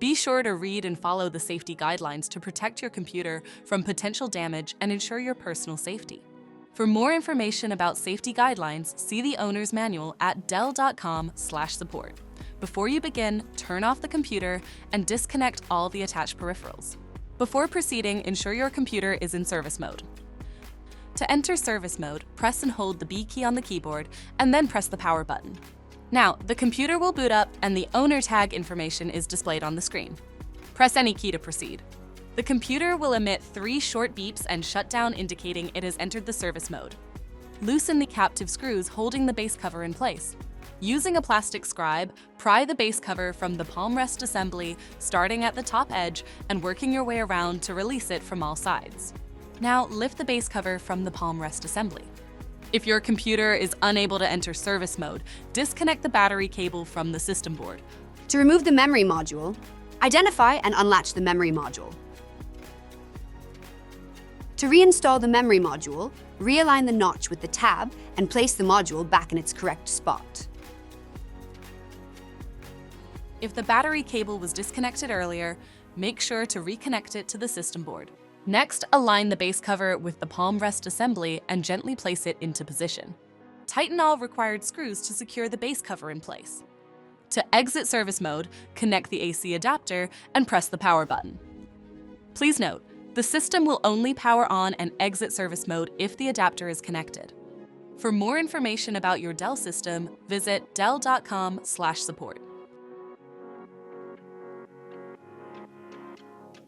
Be sure to read and follow the safety guidelines to protect your computer from potential damage and ensure your personal safety. For more information about safety guidelines, see the owner's manual at dell.com/support. Before you begin, turn off the computer and disconnect all the attached peripherals. Before proceeding, ensure your computer is in service mode. To enter service mode, press and hold the B key on the keyboard and then press the power button. Now, the computer will boot up and the owner tag information is displayed on the screen. Press any key to proceed. The computer will emit 3 short beeps and shut down, indicating it has entered the service mode. Loosen the captive screws holding the base cover in place. Using a plastic scribe, pry the base cover from the palm rest assembly, starting at the top edge and working your way around to release it from all sides. Now, lift the base cover from the palm rest assembly. If your computer is unable to enter service mode, disconnect the battery cable from the system board. To remove the memory module, identify and unlatch the memory module. To reinstall the memory module, realign the notch with the tab and place the module back in its correct spot. If the battery cable was disconnected earlier, make sure to reconnect it to the system board. Next, align the base cover with the palm rest assembly and gently place it into position. Tighten all required screws to secure the base cover in place. To exit service mode, connect the AC adapter and press the power button. Please note, the system will only power on and exit service mode if the adapter is connected. For more information about your Dell system, visit dell.com/support.